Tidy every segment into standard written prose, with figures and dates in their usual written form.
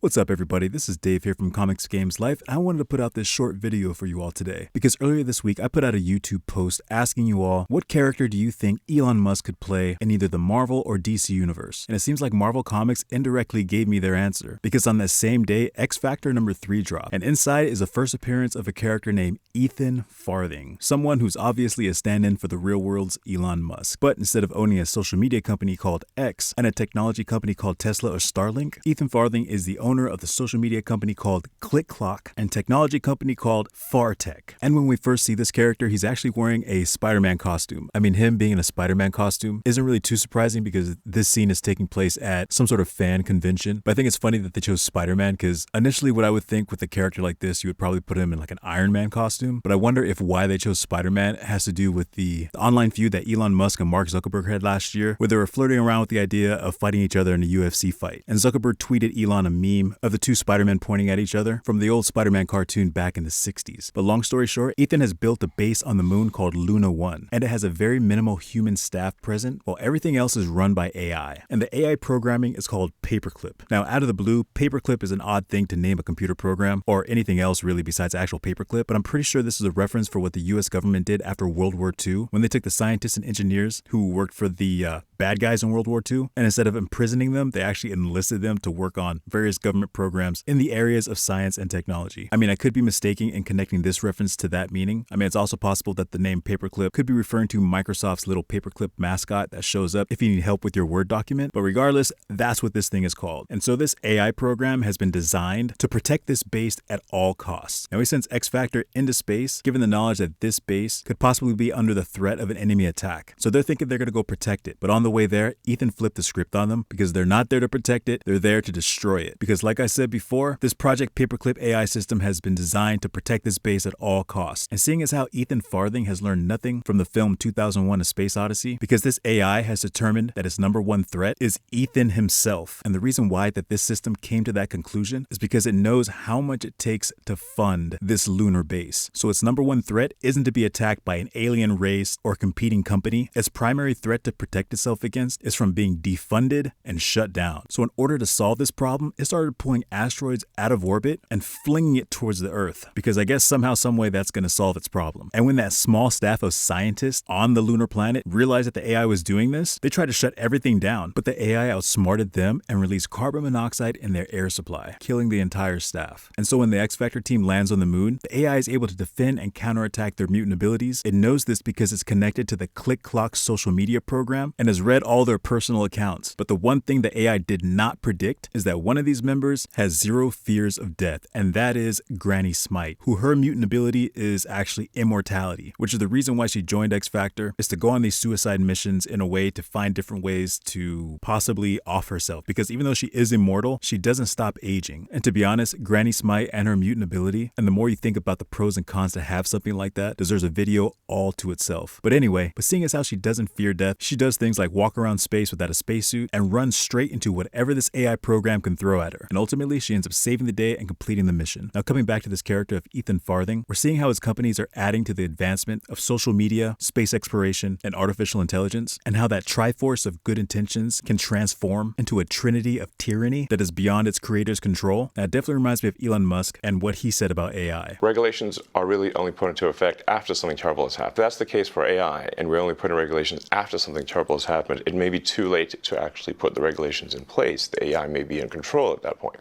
What's up, everybody? This is Dave here from Comics Games Life, and I wanted to put out this short video for you all today because earlier this week I put out a YouTube post asking you all, what character do you think Elon Musk could play in either the Marvel or DC universe? And it seems like Marvel Comics indirectly gave me their answer because on that same day, X Factor number 3 dropped, and inside is the first appearance of a character named Ethan Farthing, someone who's obviously a stand-in for the real world's Elon Musk. But instead of owning a social media company called X and a technology company called Tesla or Starlink, Ethan Farthing is the owner of the social media company called ClickClock and technology company called Fartech. And when we first see this character, he's actually wearing a Spider-Man costume. I mean, him being in a Spider-Man costume isn't really too surprising because this scene is taking place at some sort of fan convention. But I think it's funny that they chose Spider-Man because initially what I would think with a character like this, you would probably put him in like an Iron Man costume. But I wonder if why they chose Spider-Man has to do with the online feud that Elon Musk and Mark Zuckerberg had last year, where they were flirting around with the idea of fighting each other in a UFC fight. And Zuckerberg tweeted Elon a meme of the two Spider-Men pointing at each other from the old Spider-Man cartoon back in the 60s. But long story short, Ethan has built a base on the moon called Luna 1, and it has a very minimal human staff present, while everything else is run by AI. And the AI programming is called Paperclip. Now, out of the blue, Paperclip is an odd thing to name a computer program, or anything else really besides actual paperclip, but I'm pretty sure this is a reference for what the US government did after World War II, when they took the scientists and engineers who worked for the bad guys in World War II, and instead of imprisoning them, they actually enlisted them to work on various government programs in the areas of science and technology. I mean, I could be mistaken in connecting this reference to that meaning. I mean, it's also possible that the name Paperclip could be referring to Microsoft's little paperclip mascot that shows up if you need help with your Word document, but regardless, that's what this thing is called. And so this AI program has been designed to protect this base at all costs. Now, he sends X Factor into space, given the knowledge that this base could possibly be under the threat of an enemy attack. So they're thinking they're going to go protect it, but on the way there, Ethan flipped the script on them because they're not there to protect it, they're there to destroy it. Because like I said before, this Project Paperclip AI system has been designed to protect this base at all costs. And seeing as how Ethan Farthing has learned nothing from the film 2001: A Space Odyssey, because this AI has determined that its number one threat is Ethan himself. And the reason why that this system came to that conclusion is because it knows how much it takes to fund this lunar base. So its number one threat isn't to be attacked by an alien race or competing company. Its primary threat to protect itself against is from being defunded and shut down. So in order to solve this problem, it started pulling asteroids out of orbit and flinging it towards the Earth, because I guess somehow, some way that's going to solve its problem. And when that small staff of scientists on the lunar planet realized that the AI was doing this, they tried to shut everything down, but the AI outsmarted them and released carbon monoxide in their air supply, killing the entire staff. And so when the X Factor team lands on the moon, the AI is able to defend and counterattack their mutant abilities. It knows this because it's connected to the ClickClock social media program and has read all their personal accounts. But the one thing the AI did not predict is that one of these members has zero fears of death, and that is Granny Smite, who her mutant ability is actually immortality, which is the reason why she joined X Factor, is to go on these suicide missions in a way to find different ways to possibly off herself, because even though she is immortal, she doesn't stop aging. And to be honest, Granny Smite and her mutant ability, and the more you think about the pros and cons to have something like that, deserves a video all to itself. But anyway, seeing as how she doesn't fear death, she does things like walk around space without a spacesuit and run straight into whatever this AI program can throw at her. And ultimately, she ends up saving the day and completing the mission. Now, coming back to this character of Ethan Farthing, we're seeing how his companies are adding to the advancement of social media, space exploration, and artificial intelligence, and how that triforce of good intentions can transform into a trinity of tyranny that is beyond its creator's control. Now, it definitely reminds me of Elon Musk and what he said about AI. Regulations are really only put into effect after something terrible has happened. That's the case for AI, and we're only putting regulations after something terrible has happened. It may be too late to actually put the regulations in place. The AI may be in control at that point.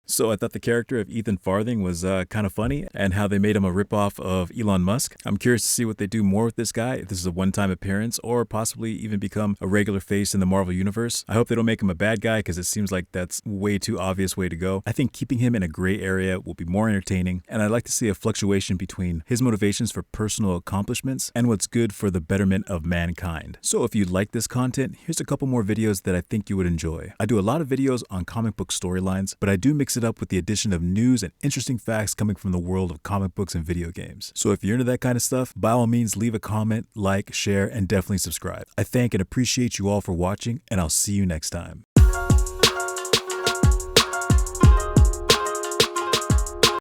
So I thought the character of Ethan Farthing was kind of funny, and how they made him a ripoff of Elon Musk. I'm curious to see what they do more with this guy, if this is a one-time appearance, or possibly even become a regular face in the Marvel Universe. I hope they don't make him a bad guy, because it seems like that's way too obvious way to go. I think keeping him in a gray area will be more entertaining, and I'd like to see a fluctuation between his motivations for personal accomplishments and what's good for the betterment of mankind. So if you like this content, here's a couple more videos that I think you would enjoy. I do a lot of videos on comic book storylines, but I do mix it up with the addition of news and interesting facts coming from the world of comic books and video games. So if you're into that kind of stuff, by all means, leave a comment, like, share, and definitely subscribe. I thank and appreciate you all for watching, and I'll see you next time.